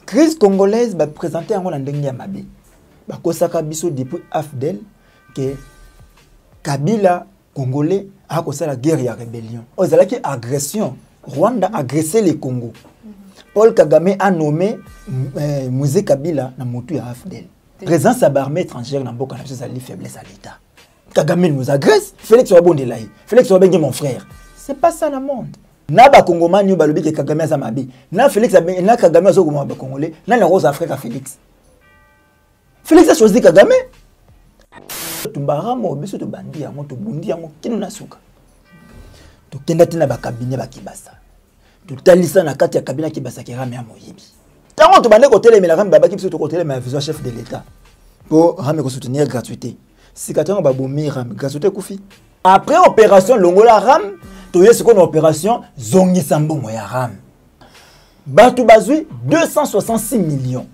crise congolaise va présenter en Ndenge Mabe. Bakosaka biso depuis AFDEL que Kabila congolais a causé la guerre et la rébellion. Aux alaki agression. Rwanda a agressé le Congo. Paul Kagame a nommé Moïse Kabila na motu à AFDEL. Présence à l'armée étrangère dans beaucoup de faiblesse à l'État. Kagame nous agresse. Félix Wabondelaï. Félix Wabengé mon frère. C'est pas ça le monde. Na ba Congoma ni balobi ke Kagame azamabi. Na Félix na Kagame azokoma ba Congolais. Na le rose Afrique à Félix. Félix a choisi Kagame. Tumbaramo biso to bandi yango to bundi yango kino nasuka. To kenda tina ba cabinet ba Kibasa. To talisa na kati ya cabinet Kibasa ki rame ya moyibi. Tango to bande ko telemela rame baba ki biso to ko telemela vice chef de l'État pour rame ko soutenir gratuité. Si katango ba bomi rame gratuité kufi. Après opération Longola rame to yesu ko na opération Zongisa mbongo ya rame. Batu bazui 266 millions.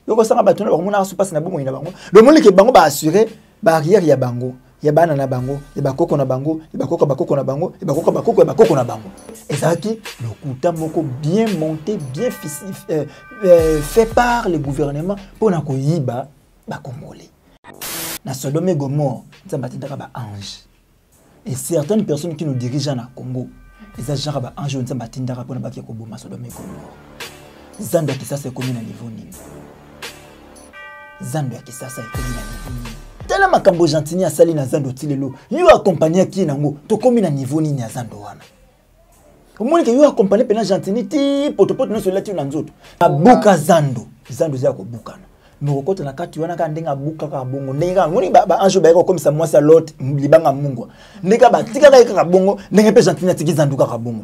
Yoko sanga batuna ba mona su passe na bongo ina bango. Le monde ke bango ba assurer barrière ya bango. Ya bana na bango, ya bakoko na bango, ya bakoko na bango, ya bakoko na bango. Et ça qui le kuta moko bien monté, bien fait par le gouvernement pour na koyiba ba congolais. Na Sodome et Gomorrhe, ça batindaka ba ange. Et certaines personnes qui nous dirigent na Congo, ils ont genre ba ange on ça batindaka pour na bakia ko boma Sodome et Gomorrhe. Zando ya kisasa ikomi na niveau nini? Zando ya kisasa ikomi na niveau nini? Tala makambo gentini ya sali na Zando tilelo. Yo accompagner qui nango to komi na niveau nini ya Zando wana. Omoni ke yo accompagner pena gentini ti potopoto no solati na nzoto. Abuka Zando. Zando za ko bukana. Mokota na kati wana ka ndenga buka ka bongo. Ndenga ngoni ba anjo ba ko komisa mwasi lot libanga mungu. Ndeka ba tika ka bongo, ndenge pe gentini tiki Zando ka bongo.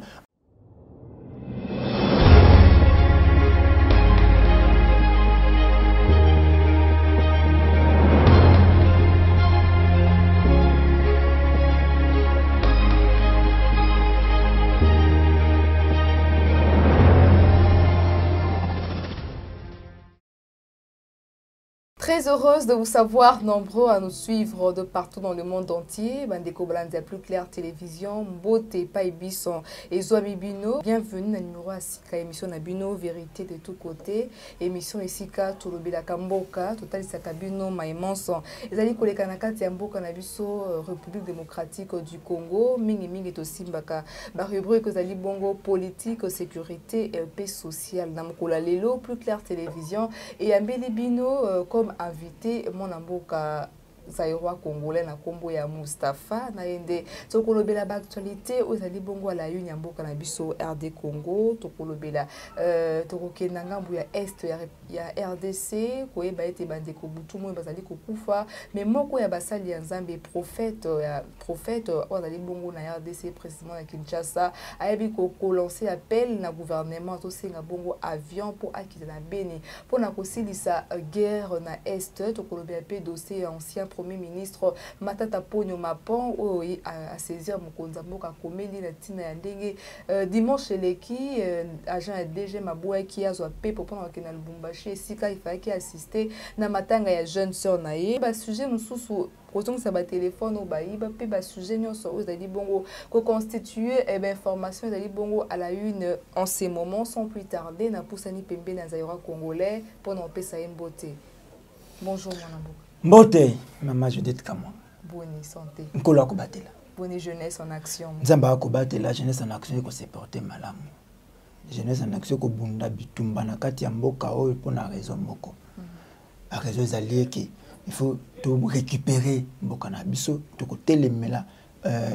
Très heureuse de vous savoir nombreux à nous suivre de partout dans le monde entier. Bandeko Balandia Plus Claire Télévision, Mbote Paibison et Zoami Bino. Bienvenue dans le numéro Asika, émission Nabino, Vérité de tous côtés. Émission Esika, Touloubila Kamboka, Total Isaka Bino, Maïmanson. Ezali Kolekanaka Tiamboka Nabiso, République démocratique du Congo. Mingi Mingi Tosimbaka, Barubru Kozali Bongo, politique, sécurité et paix sociale. Namokola Lelo, Plus Claire Télévision. Et Ambeli Bino, comme invité mon amboka Zaïrois congolais na kombo ya Mustafa na yende tokolobela ba actualité ozali bongo ala yu nyamboka na biso RD Congo tokolobela tokokenda ngambu ya est ya RDC koyeba ete bandeko butumo bazali kokufa mais moko ya basali ya Nzambe prophète ozali bongo na RDC précisément na Kinshasa ayebi ko lancer appel na gouvernement to senga bongo avion pour akita na Beni pour na kosilisa guerre na est tokolobela pe dossier ancien Premier ministre Matata Ponyo Mapon a saisir Mokonza Mboka Komeli na tina ya ndenge dimanche leki agent ya DG Maboué qui a zo pepo pendant que na Lubumbashi sika il fallait qu'il assister na matanga ya jeune sœur na ye ba sujet mususu Kotong sa ba téléphone au baïba pe ba sujet nyonso ozali bongo ko constituer information ezali bongo à la une en ces moments sans plus tarder na Poussani Pembe na Zaïrois congolais pendant pesa Mbote. Bonjour mon amour. Mbote, maman Judith Kamwa. Bonne santé. Nkola kobatela. Bonne jeunesse en action. Nzamba kobatela jeunesse en action ko se porter malamu. Jeunesse en action ko bunda bitumba na kati ya mboka oyo pona raison moko. A raison zalié que il faut tout récupérer mboka na biso to ko telemela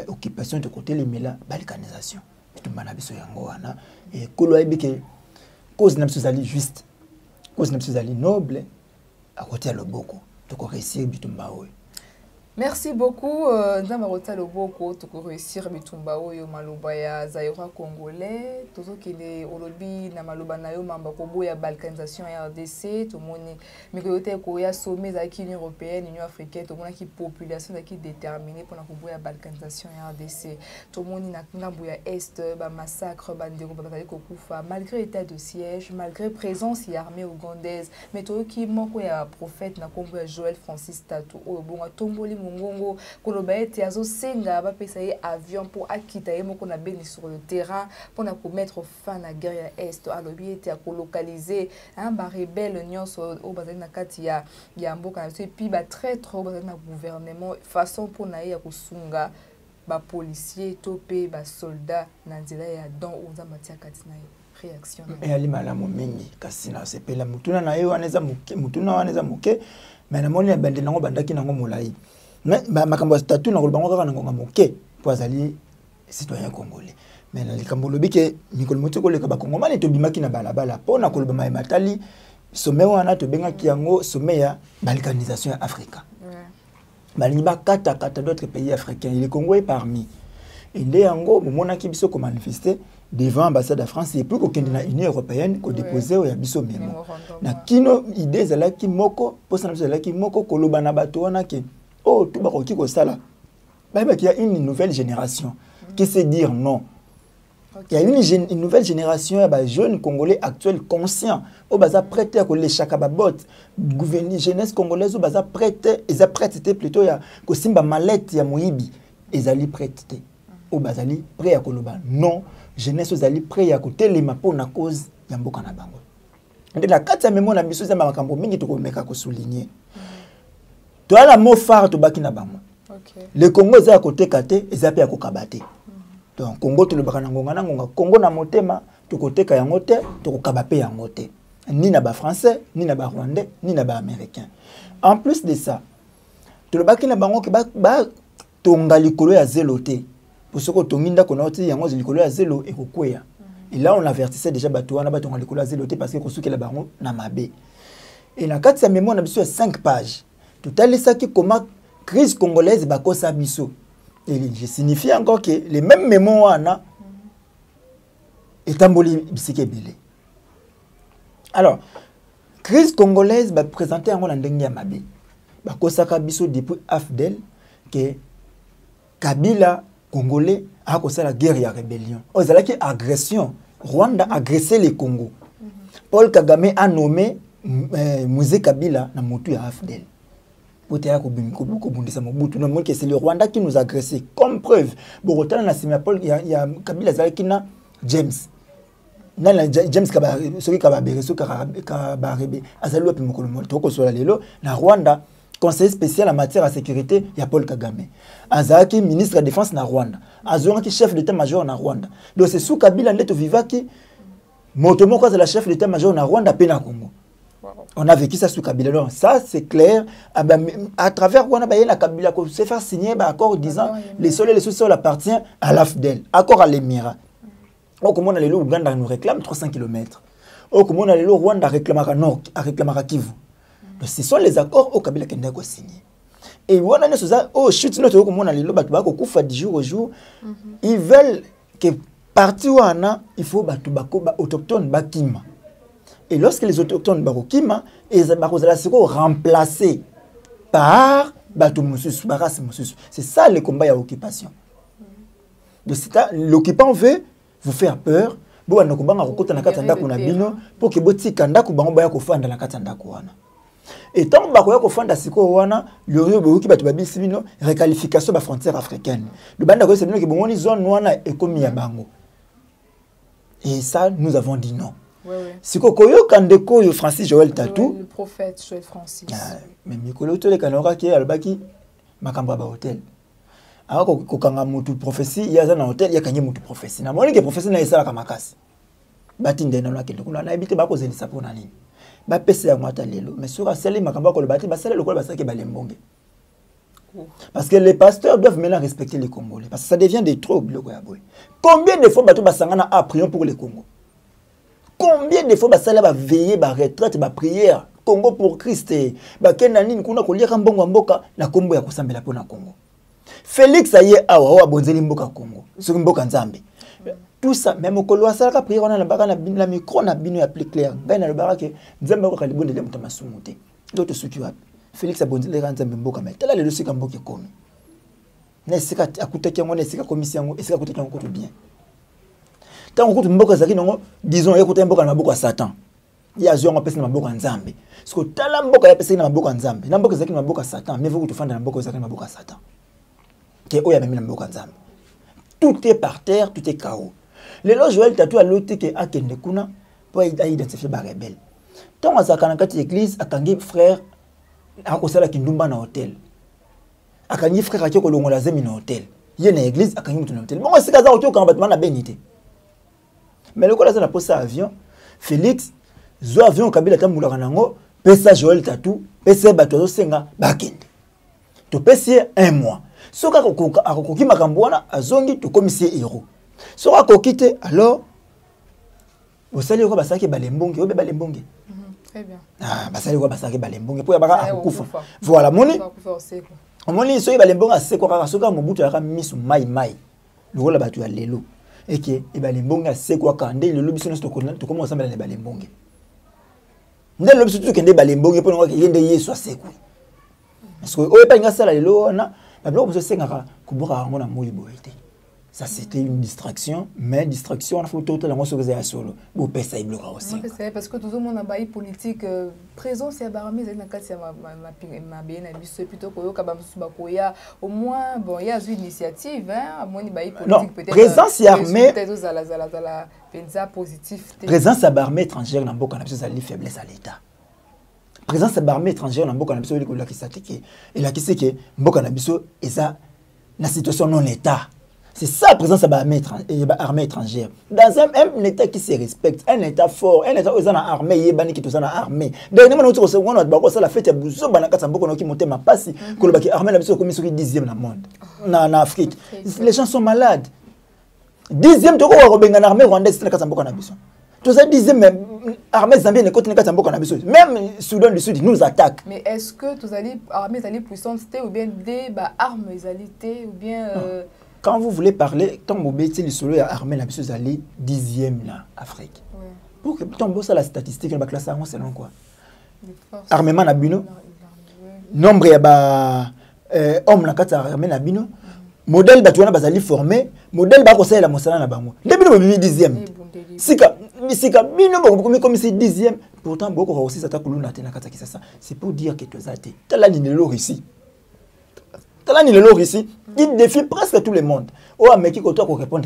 occupation to ko telemela balkanisation. Bitumba na biso yango wana et kolo ayebike cause na biso zali juste. Cause na biso zali noble à côté le boko. Merci beaucoup. Nzamba Rota Loboko, tu peux réussir Bitumba Oyo Maloba ya Zaïrois congolais. Tozo kile olobi na maloba na yo mamba kobo ya balkanisation ya RDC. Tout moni mikoyote ko ya sommet za Union européenne, Union africaine. Tout moni ki population za ki déterminée pour na kobo ya balkanisation ya RDC. Tout moni na ngambu ya est ba massacre bandeko bazali kokufa malgré état de siège, malgré présence ya armée ougandaise. Mais to ki moko ya prophète na kombo ya Joël Francis Tatou o bonga tomboli mongongo koloba ete azosenga bapesa ye avion pour akita ye moko na beni sur le terrain pour na mettre fin à la guerre ya est alobi ete akolocaliser ba rebelle nyonso o bazali na kati ya mboka na biso epi ba traître o bazali na gouvernement façon pour na ye ya kosunga ba policier to pe ba soldat na nzela ya don o nzamba tia kati na ye réaction et ali malamu mingi kasi na sepela mutuna na ye waneza muke mutuna waneza muke mais na moni bande nango bandaki nango molai mais makambo ya statut na kolbango kaka nango muke po azali citoyen congolais mais na likambo lobi ke mikolo moto ko leka ba kongomani to bimaki na balabala po na koloba mai matali sommet wana to bengaki yango sommet ya balkanisation ya Afrika balingi bakata kata d'autres pays africains le Congo est parmi et nde yango monaki biso ko manifester devant l'ambassade de France et puis qu'au Kenya Union européenne qu'on déposait au biso memo na kino idée zalaki moko posa na zalaki moko koloba na bato wana ke oh tout bakoki ko sala ba qu'il y a une nouvelle génération qui sait dire non. Il y a une nouvelle génération de jeunes congolais actuels conscients au baza prêté à coller chakababot gouvernement jeunesse congolaise au baza prêté ils a prêté plutôt ya ko simba mallette ya moyibi ils allaient prêter au bazali prêt à koloba non jeunesse aux alliés prêts à côté les mapos na cause ya mboka na bango. De la carte ya mémoire na biso za makambo mingi to ko meka ko souligner. To ala mot phare to baki na bango. OK. Le Congo za côté kate ezape ya ko kabate. Donc Congo to le baka na ngonga na ngonga Congo na motema to côté ka yango te to ko kabape yango te. Ni na ba français, ni na ba rwandais, ni na ba américain. En plus de ça, to le baki na bango ke ba tonga likolo ya zelote. Pour ce que tonginda konoti yango likolo ya zelo e kokweya. Et là on avertissait déjà batuana batonga likolo ya zelo te parce que kosuki la bango na mabe. Et na kati ya mémoire na biso 5 pages. Tout à l'heure qui comment crise congolaise ba kosa biso. Et je signifie encore que les mêmes mémoires wana etamboli bisike belé. Alors crise congolaise ba présenter yango na ndenge ya mabe. Ba kosa ka biso depuis AFDEL que Kabila Congolais a causé la guerre et la rébellion. Aux alaki agression. Rwanda a agressé les Congo. Paul Kagame a nommé Moïse Kabila na motu ya AFDEL. C'est le Rwanda qui nous a agressé. Comme preuve, Bogota na sima Paul il y a Kabila zalaki na James. Na James Kaba soki Kaba bereso Kaba rebe. Azalo pe mokolo mo to ko sola lelo na Rwanda. Conseiller spécial en matière de sécurité, il y a Paul Kagame. Azaki, ministre de la Défense na Rwanda. Azaki, chef d'état-major na Rwanda. Donc c'est sous Kabila Ndeto Vivaki, Motomoko c'est la chef d'état-major na Rwanda, Pena Congo. On a vécu ça sous Kabila. Donc ça c'est clair. À travers Rwanda, il y a Kabila qui s'est fait signer un accord disant les sols et les sous-sols appartiennent à l'AFDEL. Accord à l'Émirat. Au comment on a les lots, Ouganda nous réclame 300 km. Au comment on a les lots, Rwanda réclame à Nord, réclame à Kivu. Donc, ce sont les accords au Kabila qui ont signé. Et on a chute notre comme on a les lois du jour au jour. Ils veulent que partout où il faut autochtones bakima. Et lorsque les autochtones bakima, ils sont remplacés par c'est ça le combat à l'occupation. L'occupant veut vous faire peur. Pour que boti kanda kubango baya kofanda na katanda kuana. Et tant que vous faites des réqualification de la frontière africaine. Le et ça, nous avons dit non. Si vous avez Francis Joël Tatou, le prophète Joël Francis. Mais Mikolo Tole Kanora qui est à l'Albaki, Makamba Hotel. Alors que quand on a une prophétie, il y a un hôtel, il y a une prophétie. Il y a une prophétie qui est à la Kamakasi. Batin de Nona qui est habité à cause de sa ponani. Ba pese ya mwata lelo mais sur asali makamba ko le bati ba sala lokolo ba saki ba lembonge parce que les pasteurs doivent maintenant respecter les Congolais parce que ça devient des troubles ko ya boy. Combien de fois bato basangana a prions pour les Congo, combien de fois basala ba veiller ba retraite ba prière Congo pour Christ ba kenani nkuna ko liaka mbongo mboka na kombo ya kosambela pona Congo. Félix aye awa wa bonzeli mboka Congo sur mboka nzambe. Tout ça, même au Colo, ça a pris on a la micro, on a bien plus clair. Ben le baraque, Nzamba ko kalibonde le mutama sumuté. D'autres sukiwa. Félix a bonzi le ran Nzamba mboka mais tala le dossier kamboke komi. Na sika akutaki ngo na sika commission ngo, sika akutaki ngo tout bien. Tant ko mboka zaki ngo, disons écoutez mboka na mboka Satan. ya zo ngopesa na maboko nzambe parce que tala mboka ya pesa na maboko nzambe na mboka zaki na maboko Satan mais vous tofanda na mboka zaki na maboko Satan ke oya memi na mboka nzambe tout est par terre tout est chaos lelo Joël Tatou a loté que akende kuna pour identifier ba rebelle tant azaka na kati église akangi frère akosala kindumba na hôtel akangi frère akiko longola zemi na hôtel ye na église akangi mutu na hôtel bon sika za oto kanga batuma na benité mais le kola za na posa avion Félix zo avion kabila tambulaka nango pesa Joël Tatou pesa bato senga bakende to pesi 1 mois soka akokoki makambo wana azongi to komisie héros soka kokite alors osali ko basaki balembonge obe balembonge très bien basali ko basaki balembonge po ya baka akufa voilà moni omoni soki balembonge aseko kaka soka mobutu ya misu mai lokola bato ya lelo eke balembonge aseko kande lelo biso nso to komo ensemble na balembonge ndelo biso tu kende balembonge po ngo yende yesu aseko parce que oye pa ngasala lelo na bablo biso sengaka kuboka ngo na moyi boyete. Ça c'était une distraction, mais distraction il faut tout le monde se faisait à solo. Bon pesa iblo aussi. Parce que tout le monde a bail politique présent c'est barami c'est na kati ya ma bien biso plutôt ko yoka ba koya au moins bon il y a une initiative hein moni bail politique peut-être présence armée peut-être zala penza positif. Présence armée étrangère na mboka na biso za li faiblesse à l'état. Présence armée étrangère na mboka na biso li ko la kisatike et la kiseke mboka na biso eza na situation non état. C'est ça la présence de l'armée étrangère. Dans un État qui se respecte, un État fort, un État où ils ont armée, ils qui sont armée. Dernièrement, nous avons la fête de Bouzo, qui montait ma passe, que le armée la comme 10e dans le monde, en Afrique. Les gens sont malades. 10e, tu vois, une armée rwandaise, c'est le tout ça 10e armée zambienne côté même Soudan du Sud nous attaque. Mais est-ce que tous les armées puissantes ou bien des armes ou bien quand vous voulez parler, tant que vous le solo armée la biso allé 10e en Afrique. Pour que tombe ça la statistique la classe selon quoi? Armement na bino. Nombre ya ba homme na kata armée na bino. Modèle batuana bazali formé, modèle ba ko la mosala na bango. Depuis le 10e. Sika bino comme si 10e, pourtant beaucoup aussi ça ta kuluna tena kata kisasa. C'est pour dire que tu as été. Tala ni lelo ici. Il défie presque tout le monde. Oh, mais qui côté pour répondre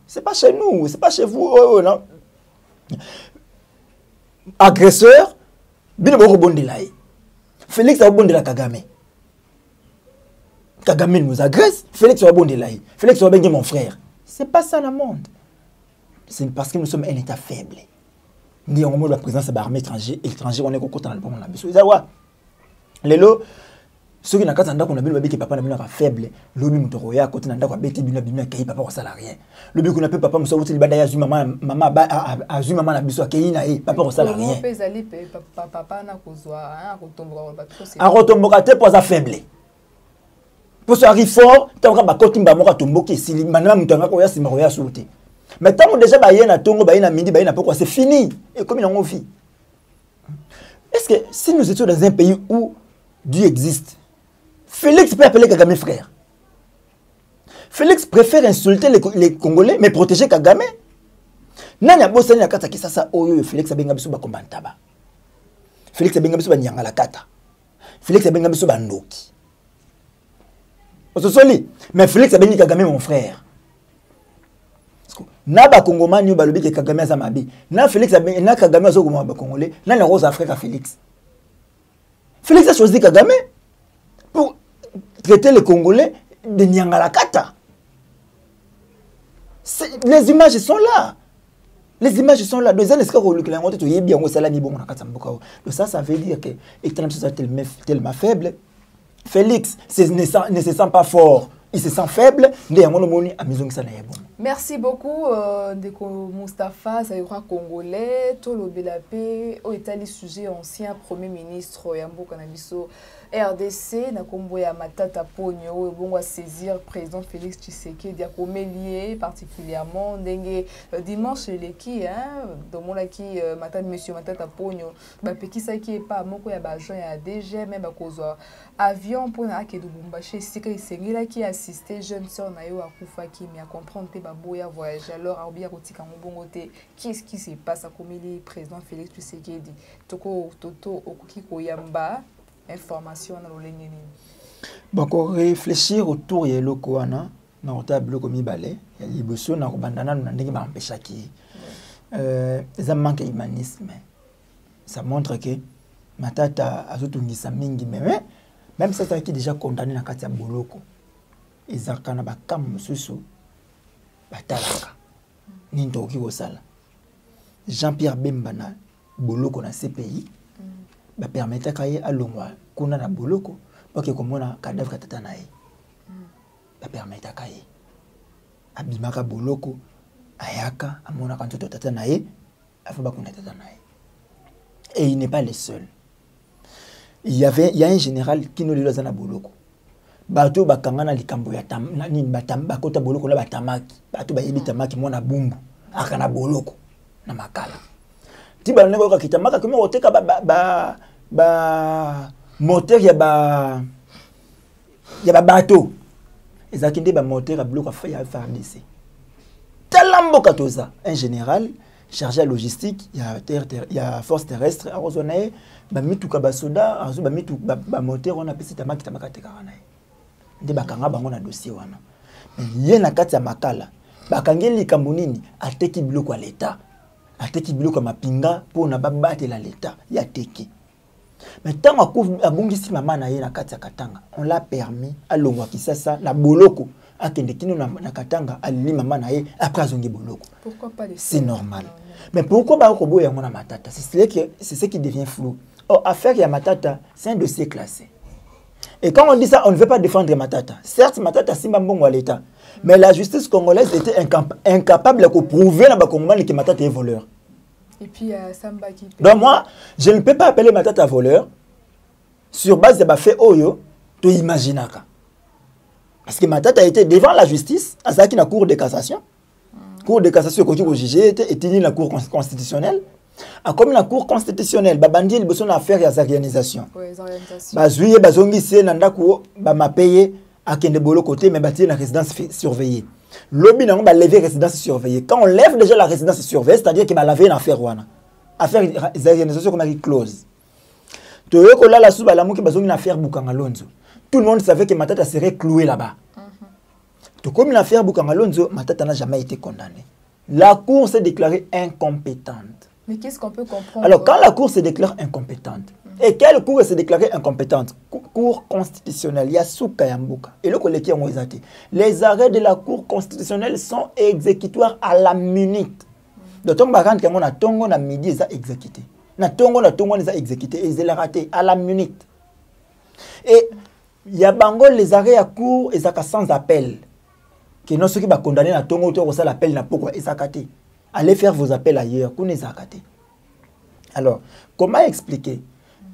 c'est pas chez nous, c'est pas chez vous. Oh, non. Agresseur, bino boko bondela. Félix a bondela Kagame. Kagame nous agresse, Félix a bondela. Félix a bengi mon frère. C'est pas ça le monde. C'est parce que nous sommes un État faible. Nous avons la présence de l'armée étrangère, on est au côté de la Lelo ceux qui n'ont pas de papa n'a faible, le but de roya côté n'a pas bêté bina bina qui papa au salarié. Le but qu'on appelle papa musa outil bada yazu maman azu maman na biso qui na papa au salarié. Papa na kozwa hein kotomboka bato c'est. A kotomboka te pour ça faible. Pour ça arrive fort, tant que ba côté mba moka tomboki sili manana mutanga ko ya sima roya sauter. Mais tant déjà ba yena tongo ba yena midi ba yena pourquoi c'est fini et comme il en vie. Est-ce que si nous étions dans un pays où Dieu existe, Félix peut appeler Kagame frère. Félix préfère insulter les Congolais, mais protéger Kagame. Nani a bossé na kata ki sasa oyo Félix abenga biso ba kombantaba. Félix abenga biso ba nyanga la kata. Félix abenga biso ba ndoki. Ososoli, mais Félix abengi Kagame mon frère. Na ba Congomani ba lobi ke Kagame za mabi. Na Félix abengi na Kagame azoko ba Congolais, na le rose Afrique à Félix. Félix a choisi Kagame pour traiter les Congolais de Nyangalakata. Les images sont là. Les images sont là. Donc ça, ça veut dire que étant tellement faible, Félix ne se sent pas fort. Il se sent faible. Merci beaucoup, Ndeko Moustapha, Zaïra Congolais, Tolo Belapé, au Italie sujet ancien Premier ministre Yambo Kanabiso RDC, Nakombo ya Matata Pogno, bon à saisir président Félix Tshisekedi a lié particulièrement dengue dimanche l'équipe hein dans mon qui Matata monsieur Matata Pogno ba pekisa qui est pas moko ya ba joint ya DG même ba kozwa avion pour na ke Lubumbashi sika isengila qui assisté jeune sœur na yo akufa qui mais à comprendre te baboya voyage alors abia kotika mbongo te qu'est-ce qui se passe à comme le président Félix Tshisekedi toko toto okoki koyamba information na lolenge nini bako réfléchir autour ya loko wana na otable ko mibale ya liboso na kobandana na ndenge ba empêchaki ça manque humanisme ça montre que Matata azotungisa mingi même ça qui déjà condamné na kati ya boloko ezaka na bakam mususu batalaka nindo ki kosala Jean-Pierre Bemba na boloko na CPI ba permettre kaye alongwa kuna na boloko parce que komona cadavre katata na ye ba permettre kaye abimaka boloko ayaka amona kanto tata na ye afa ba kuna tata na ye et il n'est pas le seul. Il y a un général qui nous l'a zana boloko. Bato bakangana likambo ya tam ni batamba kota boloko la batamaki. Bato ba yebi tamaki mona bumbu akana boloko na makala. Tiba nego ka kitamaka kuma oteka ba moteur ya ba bato. Ezakinde ba moteur ya boloko fa ya FARDC. Talambo katoza un général chargé à logistique, il y a force terrestre à Rozonae, bamituka basoda, azu bamitu ba moteur on a pesi tamaki tamaka tekarana. Nde bakanga bango na dossier wana. Ye na kati ya makala, bakangeli kambunini ateki biloko ya l'état. Ateki biloko mapinga pour na babatela l'état ya teki. Mais tant abungisi mama na ye na kati ya Katanga, on l'a permis à longwa kisasa na boloko. Akende kino na Katanga alili mama na ye après azongi boloko. Pourquoi pas les c'est normal. Mais pourquoi ba kobo ya mona matata? C'est ce qui devient flou. Oh, affaire ya matata, c'est un dossier classé. Et quand on dit ça, on ne veut pas défendre matata. Certes, matata simba mbongo à l'état, mais la justice congolaise était incapable de prouver na ba congolais que matata est voleur. Et puis Samba qui donc moi, je ne peux pas appeler matata voleur sur base de ba fait oyo to imaginaka. Parce que Matata a été devant la justice, à ça qui na cour de cassation. Cour de cassation qui a jugé était la cour constitutionnelle. Comme la cour constitutionnelle, babandi il besoin d'affaire ya organisation. Oui, orientation. Bazuye bazongi se nanda ko ba ma payer à kende bolo côté mais bâtir la résidence surveillée. Lobby na ba lever résidence surveillée. Quand on lève déjà la résidence surveillée, c'est-à-dire qu'il va laver une affaire wana. Affaire organisation comme une clause. Toyo ko la sous ba la muki bazongi une affaire Bukanga Lonzo. Tout le monde savait que Matata serait cloué là-bas. Tout comme l'affaire Bukangalonzo, Matata n'a jamais été condamné. La Cour s'est déclarée incompétente. Mais qu'est-ce qu'on peut comprendre? Alors, quand la Cour se déclare incompétente, et quelle Cour s'est déclarée incompétente? Cour constitutionnelle, Yasuka Yambuka. Et le collègue les arrêts de la Cour constitutionnelle sont exécutoires à la minute. Donc, on a tongo na midi, ils ont exécuté. Na tongo, ils ont exécuté. Et ils ont raté à la minute. Et il y a bango les arrêts à cour et ça sans appel. Que non ceux qui va condamner na tongo to ça l'appel na pourquoi et ça katé. Allez faire vos appels ailleurs, qu'on les a katé. Alors, comment expliquer?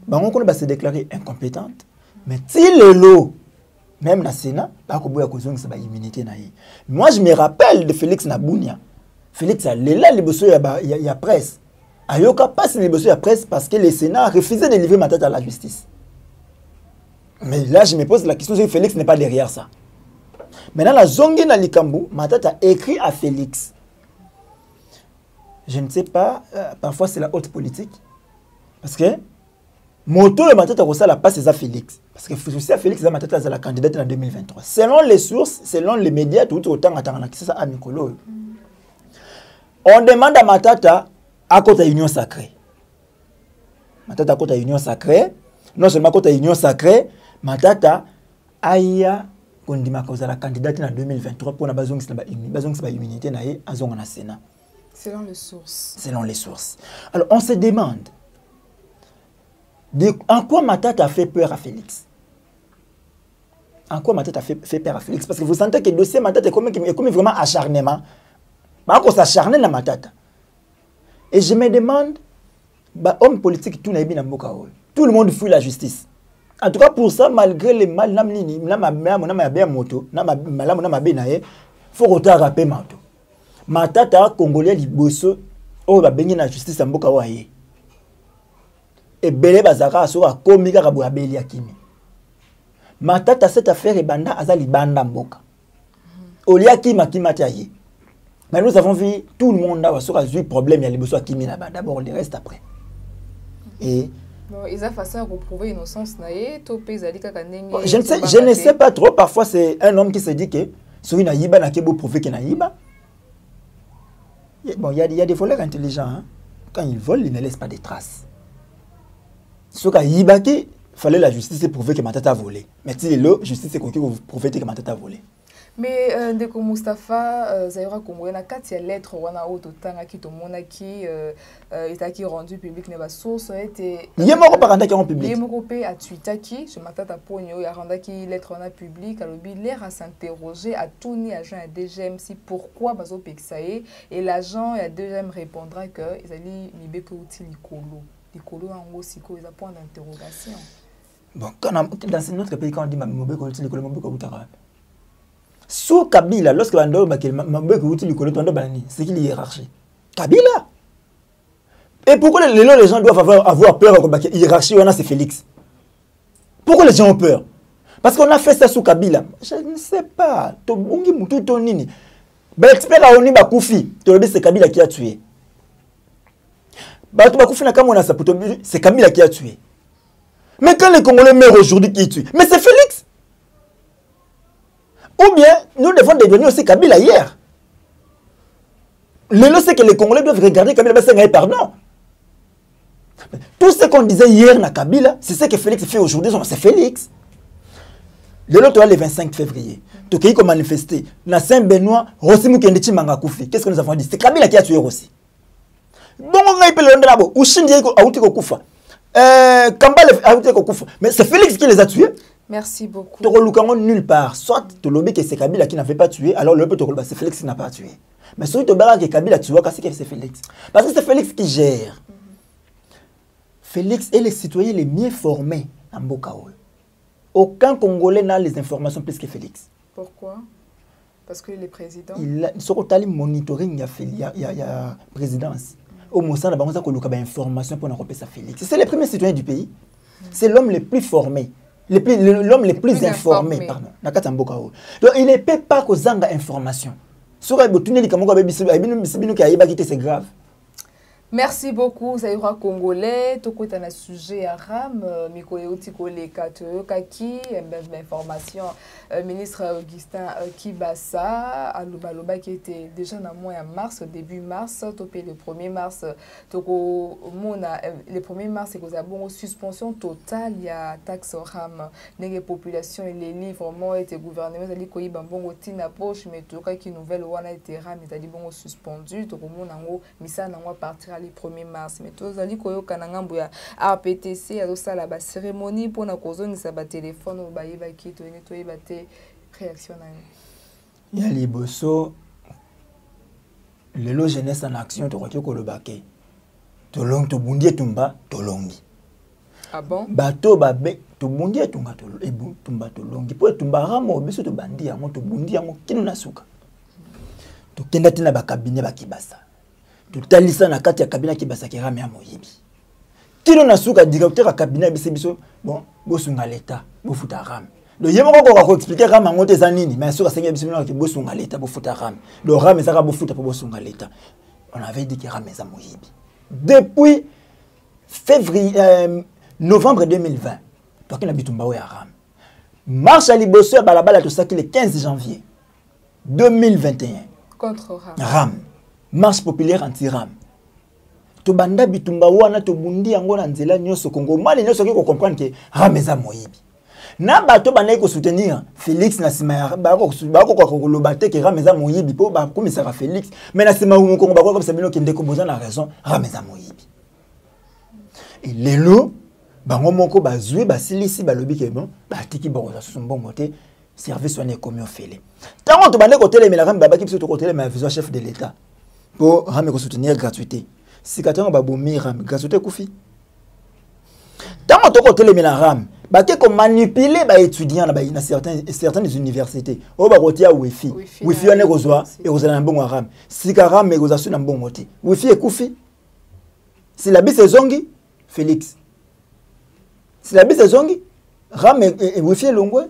Bango qu'on va se déclarer incompétente, mais si le lot même na Sénat, ba ko boya ko zongi sa ba immunité na yi. Moi je me rappelle de Félix Nabounia. Félix a là les besoins il y a presse. Ayoka passe les besoins à presse parce que le Sénat a refusé de livrer Matata à la justice. Mais là, je me pose la question si Félix n'est pas derrière ça. Maintenant, la zongue na likambu, Matata a écrit à Félix. Je ne sais pas, parfois c'est la haute politique. Parce que, moto le Matata a la passe à Félix. Parce que Félix Matata est la candidate en 2023. Selon les sources, selon les médias, tout autant c'est ça à Nicolo. On demande à Matata à côté union sacrée. Matata à côté union sacrée. Non seulement à côté union sacrée, Matata aya kondima cause la candidate en 2023 pour la bazong sa immunité na ye azonga na Sénat. Selon les sources. Selon les sources. Alors on se demande en quoi Matata a fait peur à Félix. En quoi Matata a fait peur à Félix? Parce que vous sentez que le dossier Matata est comme vraiment acharnement. Bah on s'acharne na Matata. Et je me demande bah homme politique tout na bien mboka oyo. Tout le monde fuit la justice. En tout cas, pour ça, malgré les mal, il faut rattraper Mato. Matata, Congolais, Liboso, oh, va baigner la justice en Boka Waye. Et Bele Bazara, so a komika Rabou Abeli Akimi. Matata, cette affaire est banda, azali banda Mboka. Olia Kima Kimataye. Mais nous avons vu tout le monde a eu problème, il y a les besoins qui mis là-bas. D'abord, le reste après. Et bon, ils ont façon de prouver l'innocence. Je ne sais pas trop. Parfois, c'est un homme qui se dit que sur une aïba, n'a pas prouver qu'il y a bon, il y a des voleurs intelligents. Hein? Quand ils volent, ils ne laissent pas de traces. Ce qu'il fallait la justice prouver que ma tête a volé. Mais si la justice c'est prouver que ma tête a volé. Mais ndeko Mustapha Zaïra Congolais na kati ya lettre wana auto tanga ki to mona ki etaki rendu public ne ba source était yemoko paranda ki en public yemoko pe a tweetaki je matata ponyo ya randa ki lettre wana public alobi l'air à s'interroger à tourner agent à DGM si pourquoi bazo pexaé et l'agent ya DGM répondra que ezali mibeko uti likolo yango siko eza point d'interrogation. Bon quand dans notre pays quand on dit mibeko uti likolo mibeko utara sous Kabila, lorsque c'est qu'il y hiérarchie. Kabila. Et pourquoi les gens doivent avoir peur de la hiérarchie? C'est Félix. Pourquoi les gens ont peur? Parce qu'on a fait ça sous Kabila. Je ne sais pas. C'est Kabila qui a tué. C'est Kabila qui a tué. Mais quand les Congolais meurent aujourd'hui, qui tue? Mais c'est Félix. Ou bien, nous devons devenir aussi Kabila hier. Le c'est que les Congolais doivent regarder Kabila, c'est pardon. Tout ce qu'on disait hier na Kabila, c'est ce que Félix fait aujourd'hui, c'est Félix. Le 25 février, tu as manifesté na Saint-Benoît, Rossimu Kendechi Mangakoufi. Qu'est-ce que nous avons dit? C'est Kabila qui a tué Rossi. Bon, on a appelé le Ndabo, Ushindi a outé Kokufa. Kambale a outé Kokufa. Mais c'est Félix qui les a tués. Merci beaucoup. Tu ne nulle part. Soit tu lobby que c'est Kabila qui n'avait pas tué, alors le peut c'est Félix qui n'a pas tué. Mais soit tu que Kabila tué, c'est Félix. Parce que c'est Félix qui gère. Félix est le citoyen les mieux formés en Bokaol. Aucun Congolais n'a les informations plus que Félix. Pourquoi? Parce qu'il est président. Il a un monitoring, il y a présidence. Au Moussa, il y a des informations pour nous Félix. C'est le premier citoyen du pays. C'est l'homme le plus formé. L'homme le plus informé, pardon. Donc il ne peut pas que zanga information. C'est grave. Merci beaucoup, Zaïra Congolais. Toko est un sujet à RAM. Mikoyo Tiko les Kaki, information. Ministre Augustin Kibasa, Alouba qui était déjà dans le mois de mars, début mars, topé le 1er mars. Toko Mona, le 1er mars, c'est que nous avons une suspension totale. Il y a taxe RAM. Les populations et les livres, moi, et les gouvernements, ils ont dit bon tina poche, mais tout cas qui nouvelle on a été RAM, ils ont dit bon suspendu. Toko Mona, misa na moi partir le 1er mars. Mais tous les gens qui ont APTC, à la cérémonie pour la cause de sa téléphone, ou qui est nettoyé, réaction. Il y a les bossos, le jeunesse en action, tu vois, le baquet. Tu long, tu bondis, tu mba, tu longi. Ah bon? Bateau, babé, tu bondis, tu mba, tu mba, tu longi. Pour tu mba, ramo, beso, tu bandi, tu bondis, tu nasuka. Tu kendati na bakabine bakibasa. Tu talisa na kati ya kabina kibasa ki rame ya moyibi. Kino nasuka directeur ya kabina biso bon bosunga l'état bofuta rame. Le yemoko ko expliquer rame ngote za nini mais suka senga biso ki bosunga l'état bofuta rame. Le rame ça ka bofuta pour bosunga l'état. On avait dit que rame za moyibi. Depuis novembre 2020, toi qui n'habites pas à rame. Marche à liboso balabala to saki le 15 janvier 2021 contre rame. Rame. Marche populaire anti-ram. Tobanda bitumba wana tobundi yango na nzela nyoso Kongo. Mali nyoso ki ko comprendre que ram eza moyibi. Na bato bana ko soutenir Félix na sima ba ko loba te que ram eza moyibi po ba komisara Félix. Mais na sima mu Kongo ba ko comme ça bino kende ko boza na raison ram eza moyibi. Et lelo bango moko bazui basilisi balobi ke bon ba tiki ba ko sa mbongo te service wana ekomi ofele. Tango to bande ko telemela ram baba ki biso to ko telemela vice chef de l'état. Pour ramener soutenir gratuité. Si quelqu'un va bomber ram gratuité koufi. Tant que tu as les ram, bah que manipuler bah étudiants là dans certaines universités. Oh bah rotia wifi. Wifi on est rosoa et vous avez un bon ram. Si ram mais vous avez un bon moti. Wifi et koufi. Si la bise zongi Félix. Si la bise zongi ram et wifi longwe.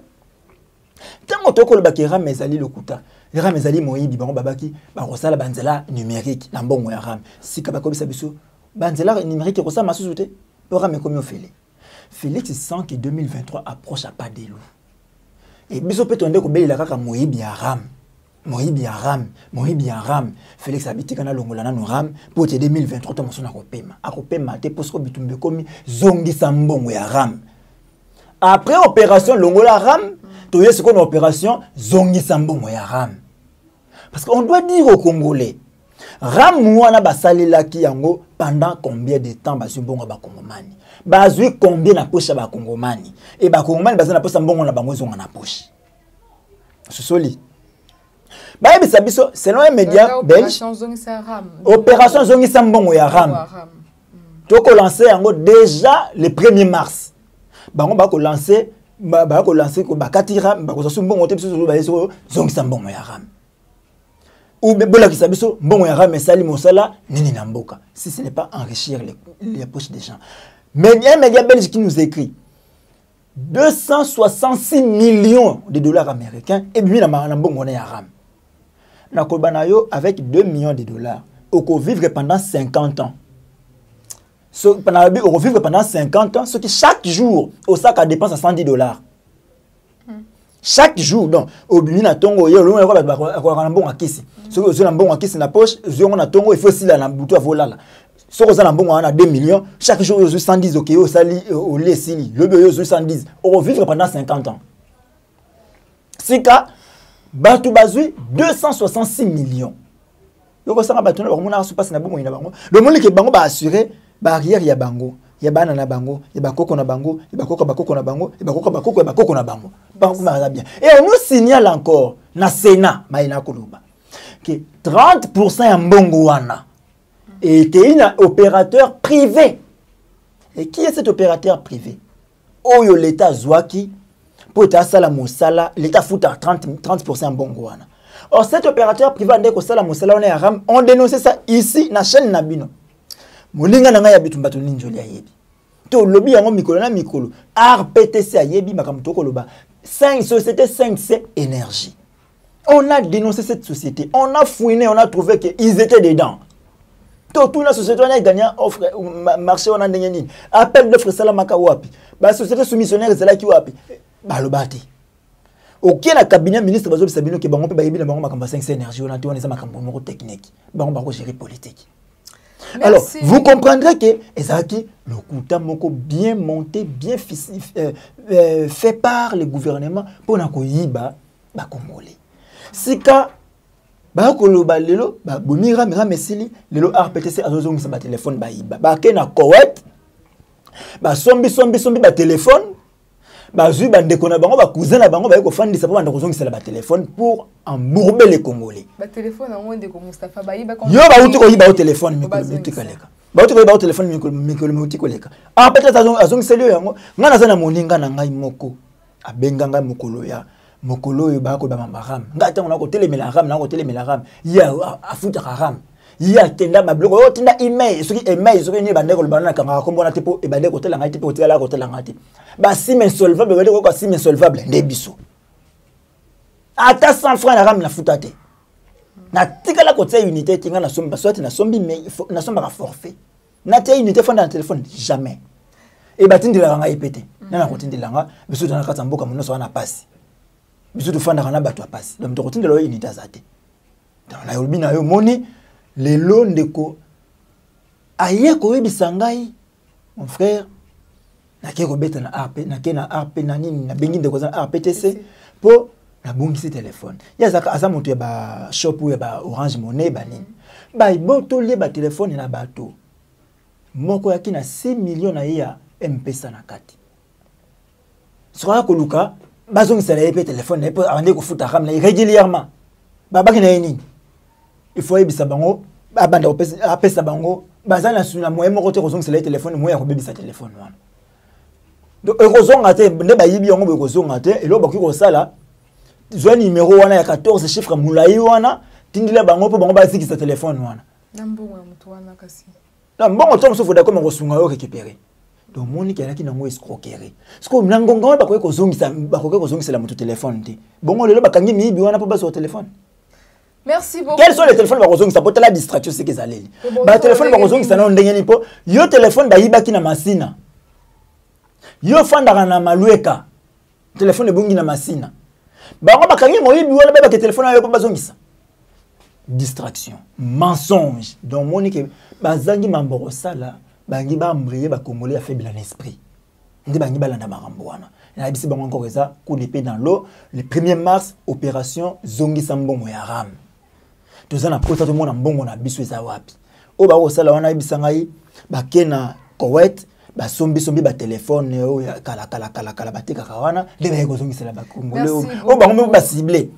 Tant que tu as le ram mais ali le kuta. RAM ezali moyibi bango babaki ba kosala banzela numérique na mbongo ya RAM sika bakobisa biso banzela numérique ko sa masusu te po RAM ekomi ofele. Félix sent que 2023 approche à pas de loup. Et biso peut onde ko belela kaka moyibi ya RAM. Moyibi ya RAM. Félix habiti kana longola na no RAM pour 2023 to mosona ko pema. Akopema te posko bitumbe komi zongisa mbongo ya RAM. Après opération longola RAM, tu y a ce qu'on a opération zongisa mbongo ya RAM. Parce qu'on doit dire aux Congolais, RAM wana basali laki yango pendant combien de temps basu mbongo ba Kongomani. Bazui combien na poche ba Kongomani. Et ba Kongomani bazana poche mbongo na bango zonga na poche. Ce soli. Ba yebi sabiso selon un média belge opération zongisa mbongo ya RAM. Toko lancer yango déjà le 1er mars. Bango ba ko lancer ko bakatira ba ko mbongo te biso ba yeso zongisa mbongo ya RAM. Ou bola ki sabiso mbongo ya RAM esali mosala nini na mboka si ce n'est pas enrichir les poches des gens. Mais il y a un média belge qui nous écrit 266 millions de dollars américains et bien na mbongo ya RAM. Na ko banayo avec 2 millions de dollars au ko vivre pendant 50 ans. On vivre pendant 50 ans, ce qui chaque jour, au sac à dépense à 110 dollars. Chaque jour, donc, au bimina tongo, il y a un bon akisi. Ce que vous avez un bon akisi na poche, vous avez un tongo, il faut aussi la bouton à voler. Ce que vous avez un bon à 2 millions, chaque jour, vous avez 110 ok, au sali, au lait sili, le bébé, vous avez 110. On va vivre pendant 50 ans. C'est cas, Batou Bazui, 266 millions. Donc, ça va battre, on a passé na bon, le monde qui est bango va assurer. Barrière ya bango, ya bana na bango, ya bakoko na bango, ya bakoko na bango, ya bakoko na bango. Bango ma bien. Et on nous signale encore na Sénat maina kuluba que 30% ya mbongo wana était un opérateur privé. Et qui est cet opérateur privé? Oyo l'État zwaki pour ta sala mosala, l'État fout à 30% mbongo wana. Or cet opérateur privé ndeko sala mosala on est RAM, on dénonce ça ici na chaîne Nabino. Molinga na ngai abitumba to ninjoli ayebi. To lobby yango mikolo na mikolo. RPTC ayebi makamto ko loba. 5 sociétés 5C énergie. On a dénoncé cette société. On a fouiné, on a trouvé qu'ils étaient dedans. Toute la société on a gagné offre marché on a ndengeni. Appel d'offre salamaka wapi. Ba société soumissionnaire zela ki wapi. Ba lobati. Aucun cabinet ministre bazo bisabino ke bango pe bayebi na bango makamba 5C énergie on a te on eza makambo moko technique. Bango bako gérer politique. Merci. Alors, vous comprendrez que Ezaki, le Kouta Moko bien monté, bien fait par le gouvernement pour Nakoyiba, Congolais. Si ka, Bakoloba lelo, Bomira Mira Messili, lelo RPTC azozong sa téléphone Baïba. Bakena Koweït, sombi téléphone, Bazu bandeko na bango, cousin na bango, ko fandi sa banda kozong sa téléphone pour embourber les Congolais. Ba téléphone en monde ko Mustafa Baïba comme yo ba uti ko yiba au téléphone mikolo mutikaleka. Ba uti ko yiba au téléphone mikolo mutikoleka. Ah peut-être azong selio yango, ngana za na moninga na ngai moko. Abenga ngai mokolo ya mokolo yo ba ko ba mamaram. Ngata ngona ko telemela ram na ko telemela ram. Ya afuta ram. Ya tenda mabloko yo tenda email soki email soki ni bandeko le banana kanga ko mbona tipo e bandeko tela ngai tipo tela ko tela ngati. Ba sim insolvable bandeko ko sim insolvable ndebiso. Ata 100 francs na ram na futate. Na tikala ko tsa unité tinga na somba soit na sombi mais na somba ka forfait. Na tsa unité fanda na téléphone jamais. E batindila nga ipete. Na ko tindila nga biso na katsa mboka muno so na passe. Biso to fanda kana bato passe. Donc to tindila unité azate. Dans la yolbina yo moni les lots ndeko aye ko bisangai mon frère na ko beta na RP na RP na nini na bengi ndeko za RPTC pour na bongisi téléphone ya zaka asa moto ya ba shop ya ba Orange Money ba nini ba iboto lie ba téléphone na bato moko yaki na 6 millions na ya M-Pesa na kati sera ko luka bazongisa na EP téléphone na po ande ko futa ram na régulièrement ba baki na nini il faut ebisa bango abanda opesa bango bazana suna moyen moko te kozongisa le téléphone moyen ko bebisa téléphone wana donc ekozonga te nde bayibi yango bekozonga te elo baki ko sala zwa numéro wana ya 14 chiffres mulai wana tindila bango po bango basikisa téléphone wana nambongo ya mutu wana kasi na mbongo to msofu da ko ngosunga yo récupérer donc moni kana ki nango escroquerie siko nangonga bakoki kozongisa la mutu téléphone te bongo lelo bakangi miyibi wana po baso téléphone Merci beaucoup. Quels sont les téléphones qui sont la distraction c'est que ça les. Ba téléphone qui sont ndengeni po. Yo téléphone ba yibaki na masina. Yo fandaka na malueka. Téléphone ebongi na masina. Bango bakangi moyibi wala ba ke téléphone ayo pa bazongisa. Distraction, mensonge. Donc monique bazangi mamboro sala, bangi ba mbrier ba congolais a faible en esprit. Ndi bangi balanda makambo wana. Na bisi bango encore ça, coup d'épée dans l'eau, le 1er mars opération Zongi Sambongo ya ram. Tous na pota to mona mbongo na biso eza wapi. O ba osala wana bisangai ba kena Koweït, ba sombi ba téléphone o ya kala batika kawana, de ba ko zongi sala ba congolais. O ba ngombe ba ciblé.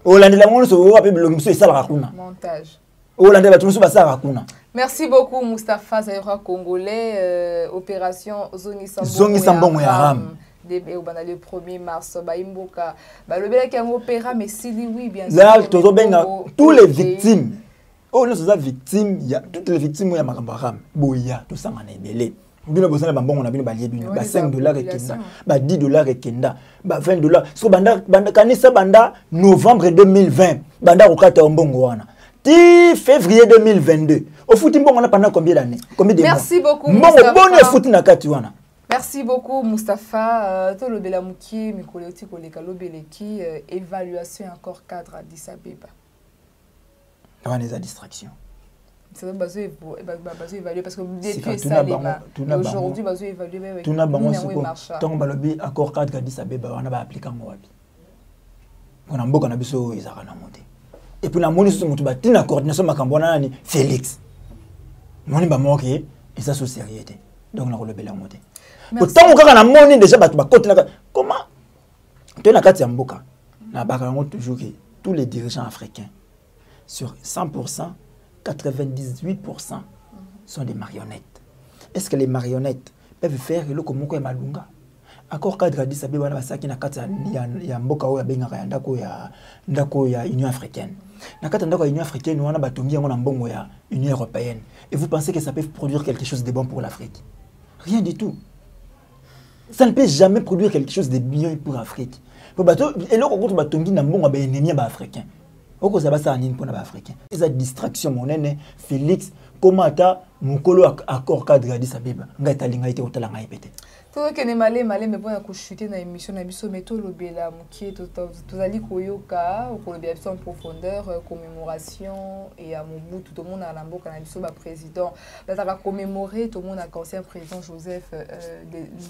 Olandela ngolo so wapi bilongi so esala kuna. Montage. Olandela batu so basala kuna. Merci beaucoup Moustapha Zaïra congolais opération Zongi Sambongo ya ram. Le 1er mars baimboka balobela ki en opéra mais si oui bien sûr. Là tous les victimes. Oh nous sommes victimes, il y a toutes les victimes ya makambo ram. Boya to sanga na ebele. Bino bozana bambongo na bino ba liebino ba $5 ekenda, ba $10 ekenda, ba $20. So banda kanisa banda novembre 2020, banda kokata mbongo wana. Ti février 2022. Au foot mbongo na pendant combien d'années? Combien de mois? Merci beaucoup. Mbongo boni foot na kati wana. Merci beaucoup Moustapha. To lobela muki mikoloti koleka lobeleki évaluation encore cadre à Addis Abeba. Avant les distractions. C'est basé évaluer parce que depuis ça aujourd'hui basé évaluer tout na bango tant balobi accord cadre Addis Abeba on a ba appliquer ngo wapi. On a mboka na biso ezaka na monte. Et puis na moni so mutu ba tina coordination makambo na nani Félix. Moni ba moké et ça so sérieuté. Donc na kolobela ngote. Pourtant kaka na moni déjà batu ba côté na comment to na kati ya mboka na baka ngo toujours que tous les dirigeants africains sur 100%, 98% sont des marionnettes. Est-ce que les marionnettes peuvent faire le komoko ya malunga? Accord cadre Addis Abeba na basaki na kati ya mboka oyo bengaka ya ndako ya Union africaine. Na kati ndako ya Union africaine wana batongi yango na mbongo ya Union européenne. Et vous pensez que ça peut produire quelque chose de bon pour l'Afrique? Rien du tout. Ça ne peut jamais produire quelque chose de bien pour l'Afrique. Et là, quand on batongi na mbongo ba ennemi ba africain. Oko zabasa nini pona ba africain. Eza distraction monene Félix comment ta mukolo accord cadre Addis Abeba. Ngata linga ite otala ngai pete. Tout que ne malé mais bon ko chuter na émission na biso meto lobela muki tozali koyoka ko lobela biso en profondeur commémoration et à Mobutu tout le monde à la mboka na biso ba président bataka commémorer tout le monde a ancien président Joseph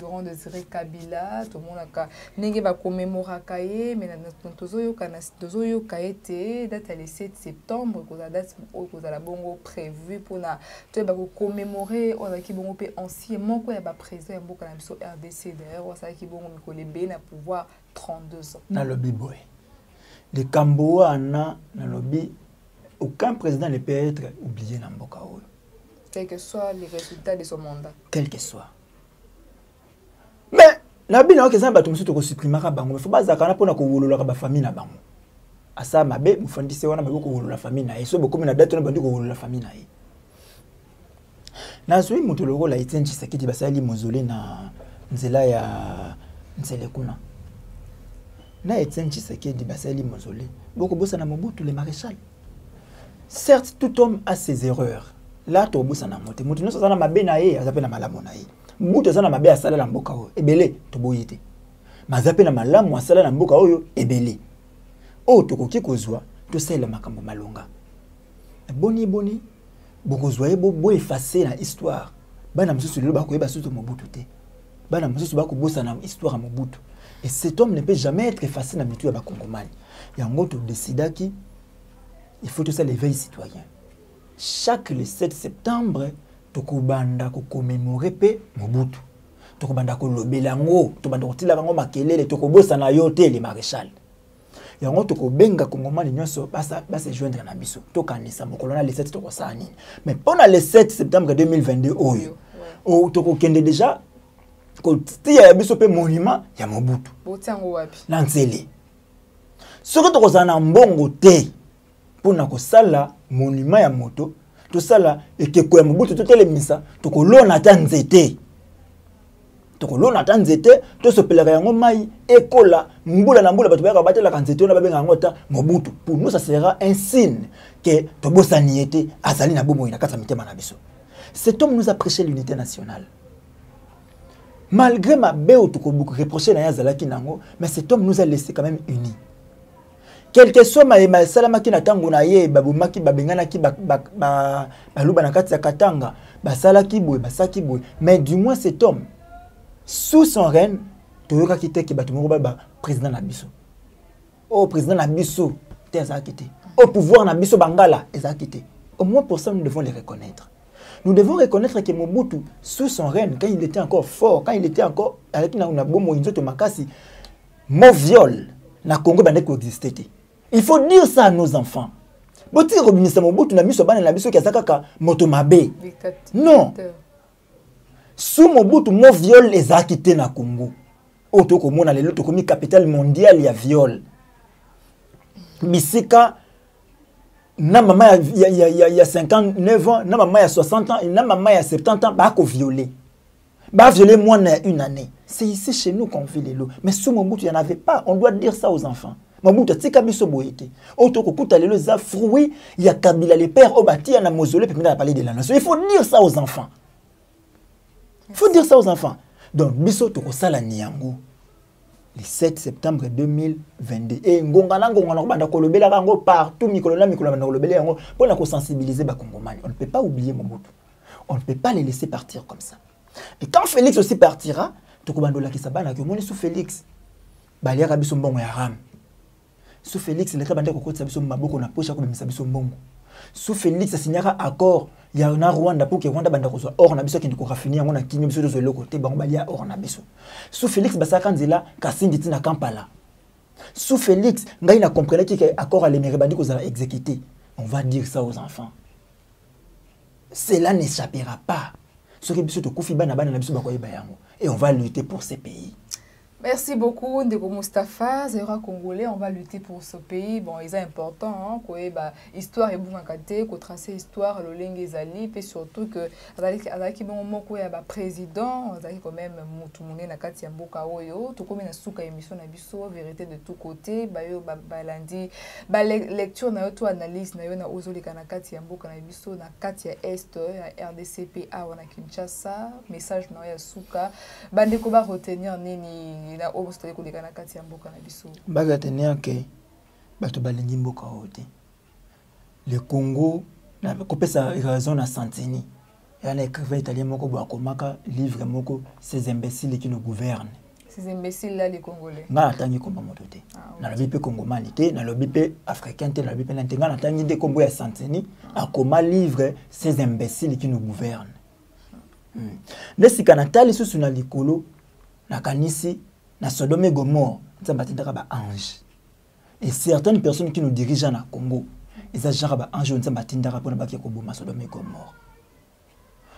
Laurent Désiré Kabila tout le monde a nenge ba commémorer kaye mais tozoyoka été date le 7 septembre ko date ko la bongo prévu pour na to ba commémorer on a ki bongo pe ancien moko ya ba président mboka na biso RDC d'ailleurs on sait qu'il bon Mikole na pouvoir 32 ans na lobby boy le Camboa na lobby aucun président ne peut être oublié na mboka oyo quel que soit les résultats de son mandat quel que soit mais na bino que ça bato musu to ko supprimer ka bango faut bazaka na pona ko wolola ka ba famille na bango asa mabe mufandise wana mabe ko wolola famille na eso beaucoup na date na bandi ko wolola famille na ye na zui mutu loko la Etienne Tshisekedi basali mozole na nzela ya nzele kuna na Etienne Tshisekedi basali mozole boko bossa na Mobutu le maréchal. Certes tout homme a ses erreurs là to bossa na mote mutu no sala mabe na ye azape na malamu na ye Mobutu sala mabe asala na mboka oyo ebele to boyite mazape na malamu asala na mboka oyo ebele o to koki kozwa to sala makambo malonga boni bokozwa bo effacer na histoire bana mususu lelo bakoyeba suto Mobutu te bana mususu bakobosa na histoire ya Mobutu et cet homme ne peut jamais être effacé na mitu ya bakongomani yango to décidaki il faut tout ça l'éveil citoyen chaque le 7 septembre tokobanda ko commémorer pe Mobutu tokobanda ko lobela ngo tobanda ko tila ngo makelele tokobosa na yo te le maréchal yango tokobenga kongomani nyonso basa joindre na biso tokanisa mokolo na le 7 tokosala nini mais pendant le 7 septembre 2022 oyo o tokokende déjà ko tia ya biso pe monument ya Mobutu botango wapi na nzele soki tokozala na mbongo te pona kosala monument ya moto tosala ekeko ya Mobutu totelemisa tokolona ta nzete tokolo na tanzete to sopelaka yango mai ekola mbula na mbula bato ba batela kanzete na babenga ngota Mobutu. Pour nous ça sera un signe que tobosani ete azali na bomo ina kata mitema na biso. Cet homme nous a prêché l'unité nationale. Malgré ma béo to ko beaucoup reprocher na yazalaki nango, mais cet homme nous a laissé quand même unis. Quel que soit ma salamaki na tango na ye babumaki babengana ki ba luba na kati ya katanga basalaki boy basaki boy, mais du moins cet homme sous son règne toyoka kité ki batumoko ba président na biso. Oh président na biso te azakité. Au pouvoir na biso bangala ezakité. Au moins pour ça nous devons les reconnaître. Nous devons reconnaître que Mobutu sous son règne quand il était encore fort, quand il était encore avec na bomo inzoto makasi mo viol na Congo bande ko existait. Il faut dire ça à nos enfants. Boti robinisa Mobutu na biso bana na biso ki azakaka moto mabe. Non. Sous Mobutu mo viol ezakité na Congo. Oto ko mona lelo to komi capitale mondiale ya viol. Bisika na maman il y a 59 ans, na maman il y a 60 ans, na maman il y a 70 ans, bah ko violer. Bah violer moins une année. C'est ici chez nous qu'on vit les lots. Mais sous Mobutu, il n'y en avait pas. On doit dire ça aux enfants. Mobutu, tika biso boyete. Auto ko kuta lelo za fruit, il y a Kabila les pères au bâti na mausolée puis maintenant parler de la nation. Il faut dire ça aux enfants. Il faut dire ça aux enfants. Donc biso to ko sala niango. Le 7 septembre 2022 et ngongana banda kolobela rango partout mikolo banda kolobela yango pona ko sensibiliser ba Congomani. On ne peut pas oublier Mobutu. On ne peut pas les laisser partir comme ça. Et quand Félix aussi partira, to ko bandola ki sabana ke moni sous Félix baliaka biso mbongo ya ram. Sous Félix le kabande ko kotsa biso maboko na poche ko bimisa biso mbongo. Sous Félix signera accord ya na Rwanda pour que Rwanda banda ko so or na biso ki ndiko rafinir ngo na kinyo biso zo le côté bango balia or na biso. Sous Félix basaka nzela kasindi tina Kampala. Sous Félix ngai na comprendre que accord à l'éméré bandi ko za exécuter. On va dire ça aux enfants. Cela n'échappera pas. Ce que biso to kufi bana bana na biso ba ko yeba yango et on va lutter pour ces pays. Merci beaucoup, Ndeko Moustapha, Zéra Congolais, on va lutter pour ce pays. Bon, c'est important, hein, que l'histoire est bonne à côté, que tracer l'histoire, le lingue est allé, et surtout que avec bon moment que le président, avec quand même tout le monde na kati ya mboka oyo, tout comme na suka émission na biso, vérité de tous côtés, bayo balandi, lecture na yo to analyse na yo na ozoli kana kati ya mboka na biso na kati ya est ya RDCPA wana Kinshasa, message na ya suka, bandeko ba retenir nini na obostole ko lekana kati ya mboka na biso baga tenir que bato balingi mboka ote le Congo na kopesa raison na Santini ya na écrivain italien moko bo akomaka livre moko ces imbéciles qui nous gouvernent. Ces imbéciles là les Congolais nga tangi komba moto te na lobi pe Congomani te na lobi pe africain te na lobi pe na tenga na tangi de kombo ya Santini akoma livre ces imbéciles qui nous gouvernent. Nesika natali susu na likolo na kanisi na Sodome et Gomorrhe, ange. Et certaines personnes qui nous dirigent na Congo, ils ont genre ange on s'ambatindara pour na baki koboma Sodome et Gomorre.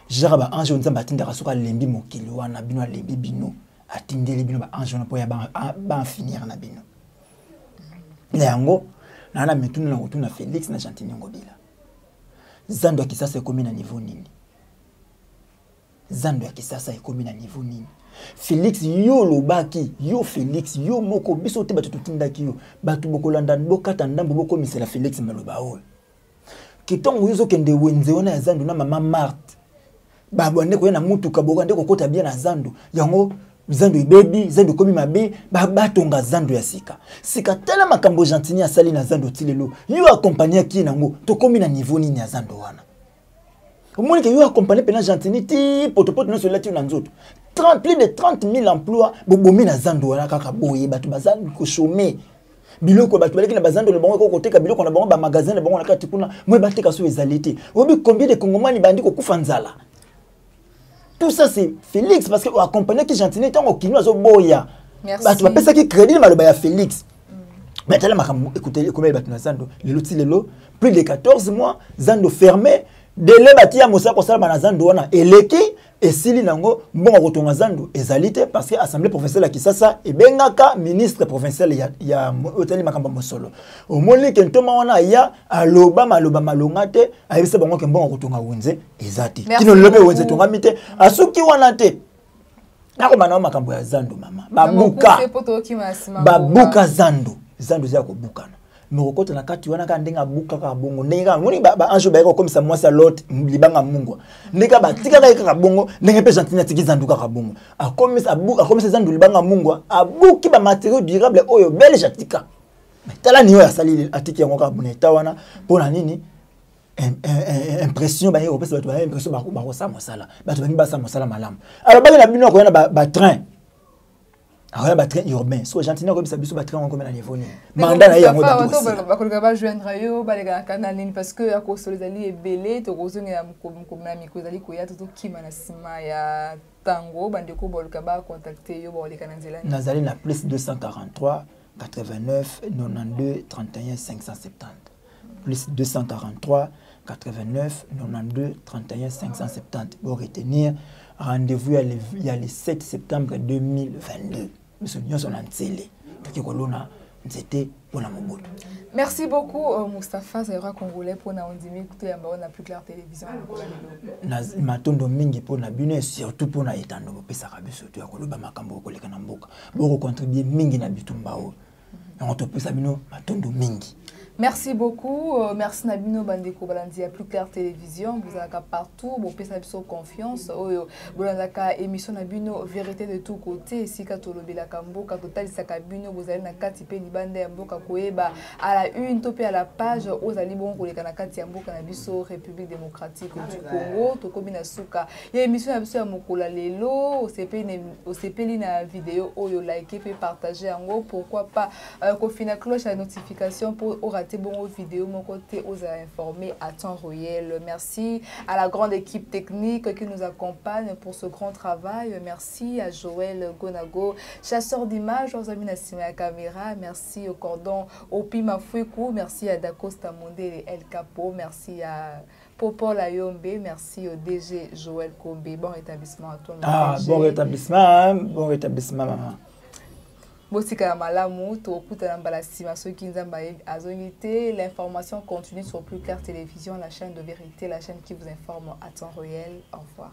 Genre ange on s'ambatindara soka lembi mokili wana bino lembi bino atindeli bino ba ange on po ya ba finir na bino. Na yango na metunu na rotuna Félix na Gentini Ngobila. Zando kisasa ekomi na niveau nini? Zando kisasa ekomi na niveau nini? Félix yo lobaki yo Félix yo moko biso te batu tindaki yo batu bokolanda bokata ndambo boko misela Félix maloba o kitongo yuzo kende wenze wana ya Zando na mama Marthe babone ko na mutu kaboka ndeko kota bien na Zando yango Zando ibebi Zando komi mabe batonga Zando ya sika tala makambo Gentini asali na Zando tilelo yo accompagner ki nango to komi na niveau nini ya Zando wana au moins que yo accompagner pena Gentini ti potopoto no cela ti na nzoto plus de 30 000 emplois bobomi na Zando wana kaka boye batu bazali ko chômer biloko batu baleki na bazando le bango ko koteka biloko na bango ba magasin le bango na kati kuna mwe bateka so ezalite obi combien de Congomani bandi ko kufa nzala. Tout ça c'est Félix parce que accompagner qui Gentini tango kinwa zo boya batu bapesa ki crédit maloba ya Félix. Mais tellement makambo écoutez combien batu na Zando lelo plus de 14 mois Zando fermé délai batia mosa ko sala na Zando wana eleki esili nango mbongo kotonga Zando ezalite parce que assemblée provinciale ya Kisasa ebengaka ministre provincial ya hôtel makambo mosolo omoni ke ntoma wana ya aloba malonga te ayebisa bango ke mbongo kotonga wenze ezati kino lobe wenze tonga mite asuki wana te nakomana makambo ya zando mama babuka zando zia kobukana mokokota na kati wana ka ndenga buka ka bongo ndenga moni ba anjo ba ko komisa mwasi lot libanga mungwa ndeka batika ka bongo ndenge pe gentil tiki zando ka bongo akomisa zando libanga mungwa abuki ba matériaux durable oyo belge atika tala niyo ya sali atiki yango ka boneta wana pona nini impression ba yo pesa ba impression ba ko sa mosala ba to ba sa mosala malamu alors ba na bino ko na ba train alors ba train urbain so gentil na ko bisa biso ba train ko na niveau ni mandat na yango da to ba ko ba joindre yo ba le kana nini parce que à cause les ali ebele to kozonga ya mkomna mikozali ko ya to kima na sima ya tango bande ko bolka ba contacter yo ba le kana nzela nazali na plus 243 89 92 31 570 plus 243 89 92 31 570 pour retenir rendez-vous il y a le 7 septembre 2022 monsieur Nyonso na ntsele toki kolona nzete pona moboto. Merci beaucoup Moustapha Zaira congolais pour na ondimi écouter ya na plus clair télévision na matondo mingi pour na bino et surtout pour na etando pesa kabiso to ya koloba makambo koleka na mboka boko contribuer mingi na bitumba o on to pesa bino matondo mingi. Merci beaucoup. Merci Nabino Bandeko Balandi à Plus Clair Télévision. Vous avez partout. Bon, pesa biso confiance. Vous avez émission Nabino vérité de tous côtés. Si katolo bela kambo katotali sakabino vous allez na kati pe libande ya mboka koeba à la une topé à la page aux ali bon ko lekana kati ya mboka na biso République démocratique du Congo to komina suka. Ya émission na biso ya mokola lelo au CP na vidéo oyo like et partager en pourquoi pas ko fina cloche à notification pour rater bon vidéo mon côté aux informer à temps réel. Merci à la grande équipe technique qui nous accompagne pour ce grand travail. Merci à Joël Gonago, chasseur d'images, aux amis à la caméra. Merci au cordon au Pima Fouikou. Merci à Dacosta Mondé et El Capo. Merci à Popo Layombe. Merci au DG Joël Kombe. Bon rétablissement à toi. Bon rétablissement, maman. Bosika malamu to kuta mbala sima ceux qui nzamba azongité l'information continue sur Plus Clair Télévision, la chaîne de vérité, la chaîne qui vous informe à temps réel. Au revoir.